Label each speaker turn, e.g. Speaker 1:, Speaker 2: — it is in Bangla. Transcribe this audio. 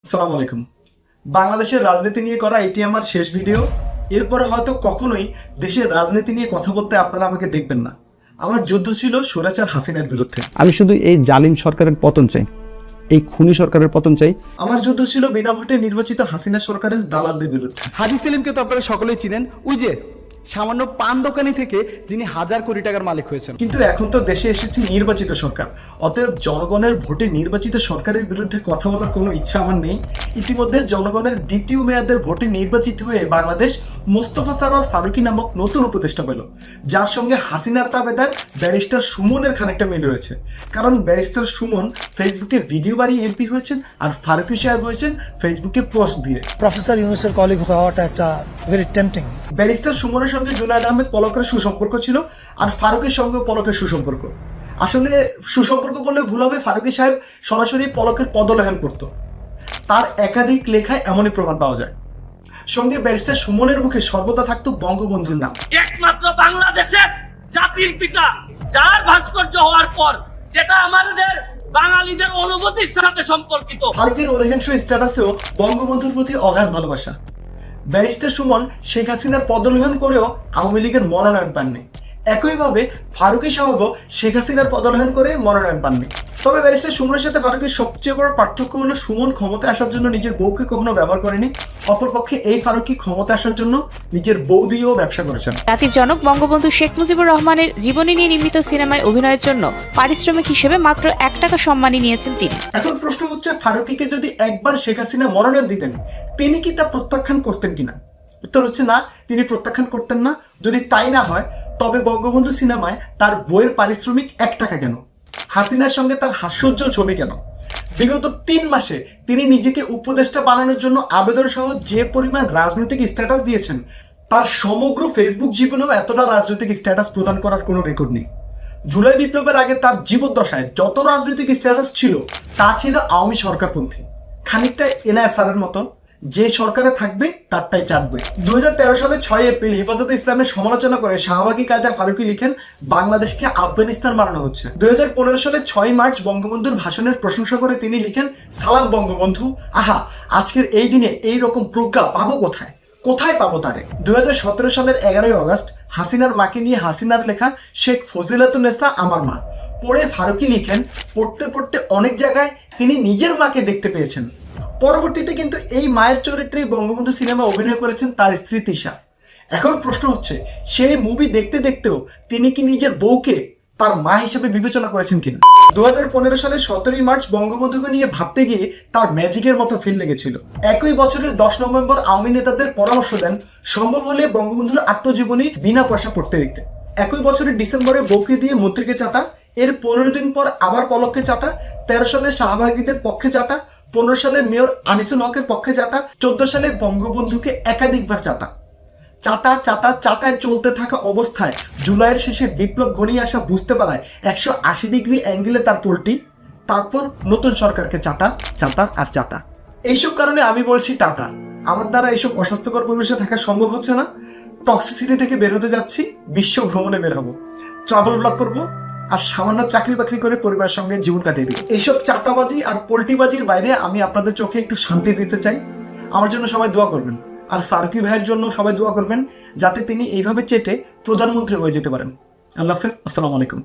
Speaker 1: আসসালামু আলাইকুম। বাংলাদেশের রাজনীতি নিয়ে করা এটি আমার শেষ ভিডিও। এরপরে হয়তো কখনোই দেশের রাজনীতি নিয়ে কথা বলতে আপনারা আমাকে দেখবেন না। আমার যুদ্ধ ছিল স্বৈরাচার হাসিনার বিরুদ্ধে।
Speaker 2: আমি শুধু এই জালিম সরকারের পতন চাই, এই খুনি সরকারের পতন চাই।
Speaker 1: আমার যুদ্ধ ছিল বিনা ভোটে নির্বাচিত হাসিনা সরকারের দালালদের বিরুদ্ধে।
Speaker 3: হাজি সেলিমকে তো আপনারা সকলেই চিনেন, ওই যে সামান্য পান দোকানি থেকে যিনি হাজার কোটি টাকার মালিক হয়েছেন।
Speaker 1: কিন্তু এখন তো দেশে এসেছে নির্বাচিত সরকার, অতএব জনগণের ভোটে নির্বাচিত সরকারের বিরুদ্ধে কথা বলার কোনো ইচ্ছা আমার নেই। ইতিমধ্যে জনগণের দ্বিতীয় মেয়াদের ভোটে নির্বাচিত হয়ে বাংলাদেশ মোস্তফা সরোয়ার ফারুকী নামক নতুন উপদেষ্টা পেল, যার সঙ্গে হাসিনার তাবেদার ব্যারিস্টার সুমনের খানিকটা মিল রয়েছে। কারণ ব্যারিস্টার সুমন ফেসবুকে ভিডিও বানিয়ে এমপি হয়েছেন, আর ফারুকী সাহেব হয়েছেন ফেসবুকে পোস্ট দিয়ে।
Speaker 4: প্রফেসর ইউনূসের কলিগ হওয়াটা একটা ভেরি টেম্পটিং।
Speaker 1: ব্যারিস্টার সুমনের সঙ্গে জুনায়েদ আহমেদ পলকের সুসম্পর্ক ছিল, আর ফারুকের সঙ্গে পলকের সুসম্পর্ক। আসলে সুসম্পর্ক বললে ভুল হবে, ফারুকী সাহেব সরাসরি পলকের পদলেহন করত। তার একাধিক লেখায় এমনই প্রমাণ পাওয়া যায়। সঙ্গে ব্যারিস্টার সুমনের মুখে সর্বদা থাকতো বঙ্গবন্ধুর নাম।
Speaker 5: একমাত্র বাংলাদেশের জাতির পিতা, যার ভাস্কর্য হওয়ার পর যেটা আমাদের বাঙালিদের অনুভূতির সাথে সম্পর্কিত।
Speaker 1: ফারুকের অধিকাংশ স্ট্যাটাসেও বঙ্গবন্ধুর প্রতি অগাধ ভালোবাসা। ব্যারিস্টার সুমন শেখ হাসিনার পদলেহন করেও আওয়ামী লীগের মনোনয়ন পাননি। একইভাবে ফারুকী সাহেবও শেখ হাসিনার পদলেহন করে মনোনয়ন পাননি। তবে ব্যারিস্টার সুমনের সাথে ফারুকের সবচেয়ে বড় পার্থক্য হলো সুমন ক্ষমতায় আসার জন্য নিজের বউকে কখনো ব্যবহার করেনি, অপরপক্ষে এই ফারুকী ক্ষমতায় আসার জন্য নিজের বউ দিয়েও ব্যবসা করেছেন।
Speaker 6: জাতির জনক বঙ্গবন্ধু শেখ মুজিবুর রহমানের জীবনী নিয়ে নির্মিত সিনেমায় অভিনয়ের জন্য পারিশ্রমিক হিসেবে মাত্র 1 টাকা সম্মানী নিয়েছেন তিনি।
Speaker 1: এখন প্রশ্ন হচ্ছে, ফারুকীকে যদি একবার শেখ হাসিনা মনোনয়ন দিতেন, তিনি কি তা প্রত্যাখ্যান করতেন কিনা? উত্তর হচ্ছে না, তিনি প্রত্যাখ্যান করতেন না। যদি তাই না হয়, তবে বঙ্গবন্ধু সিনেমায় তার বইয়ের পারিশ্রমিক 1 টাকা কেন? হাসিনার সঙ্গে তার হাস্যোজ্জ্বল ছবি কেন? বিগত 3 মাসে তিনি নিজেকে উপদেষ্টা বানানোর জন্য আবেদন সহ যে পরিমাণ রাজনৈতিক স্ট্যাটাস দিয়েছেন, তার সমগ্র ফেসবুক জীবনেও এতটা রাজনৈতিক স্ট্যাটাস প্রদান করার কোনো রেকর্ড নেই। জুলাই বিপ্লবের আগে তার জীবদ্দশায় যত রাজনৈতিক স্ট্যাটাস ছিল, তা ছিল আওয়ামী সরকারপন্থী। খানিকটা এনআইএ স্যারের মতো, যে সরকারে থাকবে তারটাই চাটবে। 2013 সালে 6 এপ্রিল হেফাজতে ইসলামের সমালোচনা করে শাহবাগী কায়দা ফারুকী লিখেন, বাংলাদেশকে আফগানিস্তান বানানো হচ্ছে। 2015 সালে 6 মার্চ বঙ্গবন্ধুর ভাষণের প্রশংসা করে তিনি লিখেন, সালাম বঙ্গবন্ধু, আহা আজকের এই দিনে এই রকম প্রজ্ঞা পাবো কোথায়, কোথায় পাবো তারে। 2017 সালের 11 আগস্ট হাসিনার মাকে নিয়ে হাসিনার লেখা শেখ ফজিলাতুন্নেসা আমার মা পড়ে ফারুকী লিখেন, পড়তে পড়তে অনেক জায়গায় তিনি নিজের মাকে দেখতে পেয়েছেন। পরবর্তীতে কিন্তু এই মায়ের চরিত্রে বঙ্গবন্ধু সিনেমা অভিনয় করেছেন তার স্ত্রী তিশা। এখন প্রশ্ন হচ্ছে, সেই মুভি দেখতে দেখতেও তিনি কি নিজের বউকে তার মা হিসেবে বিবেচনা করেছেন কিনা? 2015 সালের 17 মার্চ বঙ্গবন্ধুকে নিয়ে ভাবতে গিয়ে তার ম্যাজিকের মতো ফিল লেগেছিল। একই বছরের 10 নভেম্বর আওয়ামী নেতাদের পরামর্শ দেন সম্ভব হলে বঙ্গবন্ধুর আত্মজীবনী বিনা পয়সা পড়তে দিতে। একই বছরের ডিসেম্বরে বউকে দিয়ে মন্ত্রীকে চাটা, এর 15 দিন পর আবার পলককে চাটা, 13 সালে শাহবাগীদের পক্ষে চাটা, 15 সালে মেয়র আনিসুল হকের পক্ষে চাটা, 14 সালে বঙ্গবন্ধুকে একাধিকবার চাটা। চাটা চাটা চাটায় চলতে থাকা অবস্থায় জুলাইয়ের শেষে বিপ্লব ঘনিয়ে আসা বুঝতে পারায় 180 ডিগ্রি অ্যাঙ্গেলে তার পোলটি, তারপর নতুন সরকারকে চাটা চাটা আর চাটা। এইসব কারণে আমি বলছি টাটা, আমার দ্বারা এইসব অস্বাস্থ্যকর পরিবেশে থাকা সম্ভব হচ্ছে না। টক্সিসিটি থেকে বের হতে যাচ্ছি, বিশ্ব ভ্রমণে বের হবো, ট্রাভেল ব্লগ করবো, আর সামান্য চাকরি বাকরি করে পরিবারের সঙ্গে জীবন কাটিয়ে দিই। এইসব চাটাবাজি আর পোল্টিবাজির বাইরে আমি আপনাদের চোখে একটু শান্তি দিতে চাই। আমার জন্য সবাই দোয়া করবেন, আর ফারুকী ভাইয়ের জন্য সবাই দোয়া করবেন, যাতে তিনি এইভাবে চেটে প্রধানমন্ত্রী হয়ে যেতে পারেন। আল্লাহ হাফেজ, আসসালামু আলাইকুম।